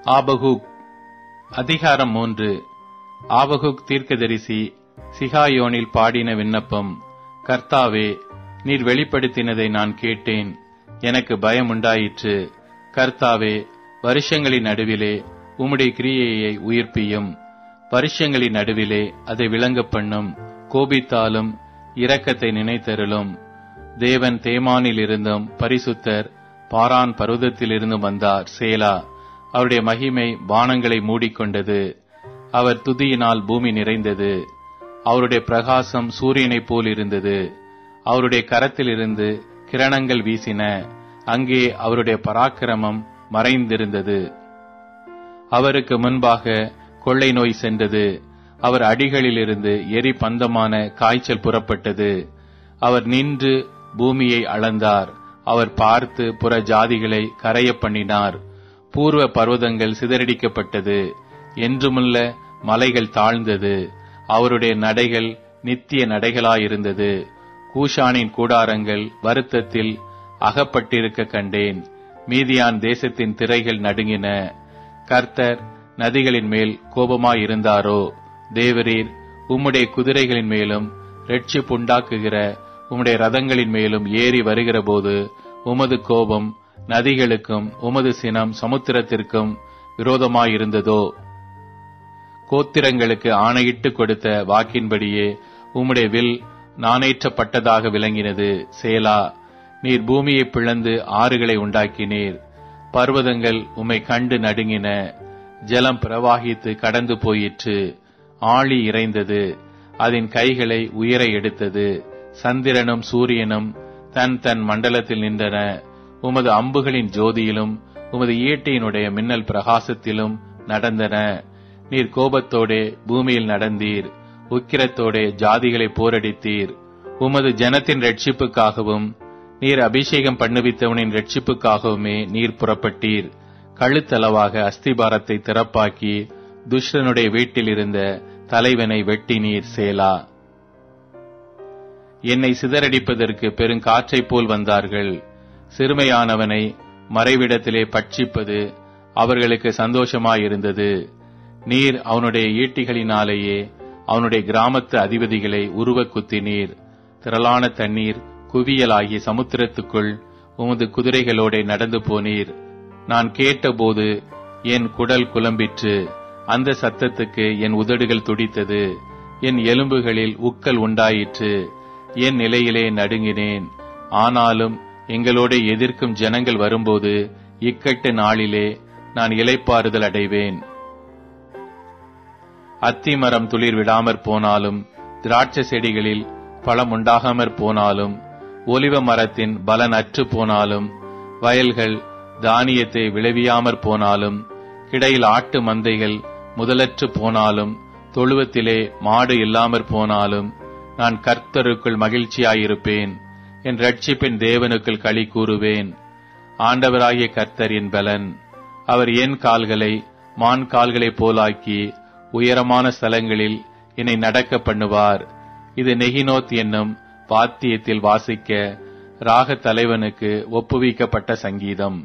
ஆபகுக் அதிகாரம் 3. ஆபகுக் தீர்க்கதரிசி சிகாயோனில் பாடின விண்ணப்பம். கர்த்தாவே, நீர் வெளிப்படுத்தினதை நான் கேட்டேன், எனக்கு பயம் உண்டாயிற்று. கர்த்தாவே, வருஷங்களின் நடுவிலே உம்முடைய கிரியையை உயிர்ப்பியும். வருஷங்களின் நடுவிலே அதை விளங்க பண்ணும். கோபித்தாலும் இரக்கத்தை நினைத்தருளும். தேவன் தேமானில் இருந்தும் பரிசுத்தர் பாரான் பர்வதத்திலிருந்தும் வந்தார். சேலா. அவருடைய மகிமை வானங்களை மூடிக்கொண்டது. அவர் துதியினால் பூமி நிறைந்தது. அவருடைய பிரகாசம் சூரியனைப் போல் இருந்தது. அவருடைய கரத்திலிருந்து கிரணங்கள் வீசின. அங்கே அவருடைய பராக்கிரமம் மறைந்திருந்தது. அவருக்கு முன்பாக கொள்ளை நோய் சென்றது. அவர் அடிகளிலிருந்து எரி பந்தமான காய்ச்சல் புறப்பட்டது. அவர் நின்று பூமியை அளந்தார். அவர் பார்த்து புற ஜாதிகளை கரைய பண்ணினார். பூர்வ பர்வதங்கள் சிதறடிக்கப்பட்டது. என்றுமுள்ள மலைகள் தாழ்ந்தது. அவருடைய நடைகள் நித்திய நடைகளாயிருந்தது. கூஷானின் கூடாரங்கள் வருத்தத்தில் அகப்பட்டிருக்க கண்டேன். மீதியான் தேசத்தின் திரைகள் நடுங்கின. கர்த்தர் நதிகளின் மேல் கோபமாயிருந்தாரோ? தேவரீர் உம்முடைய குதிரைகளின் மேலும் இரட்சிப்புண்டாக்குகிற உம்முடைய ரதங்களின் மேலும் ஏறி வருகிற போது உமது கோபம் நதிகளுக்கும் உமது சினம் சமுத்திரத்திற்கும் விரோதமாயிருந்ததோ? கோத்திரங்களுக்கு ஆணையிட்டு கொடுத்த வாக்கின்படியே உம்முடைய வில் நாணேற்றப்பட்டதாக விளங்கினது. சேலா. நீர் பூமியை பிளந்து ஆறுகளை உண்டாக்கினீர். பர்வதங்கள் உம்மை கண்டு நடுங்கின. ஜலம் பிரவாகித்து கடந்து போயிற்று. ஆழி இறைந்தது. அதன் கைகளை உயர எடுத்தது. சந்திரனும் சூரியனும் தன் தன் மண்டலத்தில் நின்றன. உமது அம்புகளின் ஜோதியிலும் உமது ஈட்டியினுடைய மின்னல் பிரகாசத்திலும் நடந்தன. நீர் கோபத்தோடே பூமியில் நடந்தீர். உக்கிரத்தோடே ஜாதிகளை போரடித்தீர். உமது ஜனத்தின் ரட்சிப்புக்காகவும் நீர் அபிஷேகம் பண்ணுவித்தவனின் ரட்சிப்புக்காகவுமே நீர் புறப்பட்டீர். கழுத்தளவாக அஸ்திபாரத்தை திறப்பாக்கி துஷ்டனுடைய வீட்டில் இருந்த தலைவனை வெட்டினீர். சேலா. என்னை சிதறடிப்பதற்கு பெருங்காற்றைப் போல் வந்தார்கள். சிறுமையானவனை மறைவிடத்திலே பட்சிப்பது அவர்களுக்கு சந்தோஷமாயிருந்தது. நீர் அவனுடைய ஈட்டிகளினாலேயே அவனுடைய கிராமத்து அதிபதிகளை உருவ குத்தினீர். திரளான தண்ணீர் குவியலாகிய சமுத்திரத்துக்குள் உமது குதிரைகளோட நடந்து போனீர். நான் கேட்டபோது என் குடல் குழம்பிற்று. அந்த சத்தத்துக்கு என் உதடுகள் துடித்தது. என் எலும்புகளில் உக்கல் உண்டாயிற்று. என் நிலையிலே நடுங்கினேன். ஆனாலும் எங்களோட எதிர்க்கும் ஜனங்கள் வரும்போது இக்கட்டு நாளிலே நான் இளைப்பாறுதல் அடைவேன். அத்திமரம் துளிர் விடாமற் போனாலும் திராட்சை செடிகளில் பழம் உண்டாகாமற் போனாலும் ஒலிவ மரத்தின் பலன் அற்று போனாலும் வயல்கள் தானியத்தை விளைவியாமற் போனாலும் கிடையில் ஆட்டு மந்தைகள் முதலற்று போனாலும் தொழுவத்திலே மாடு இல்லாமற் போனாலும் நான் கர்த்தருக்குள் மகிழ்ச்சியாயிருப்பேன். என் இரட்சிப்பின் தேவனுக்குள் களி கூறுவேன். ஆண்டவராகிய கர்த்தர் என் பலன். அவர் என் கால்களை மான் கால்களைப் போலாக்கி உயரமான ஸ்தலங்களில் என்னை நடக்க பண்ணுவார். இது நெகினோத் என்னும் வாத்தியத்தில் வாசிக்க ராக தலைவனுக்கு ஒப்புவிக்கப்பட்ட சங்கீதம்.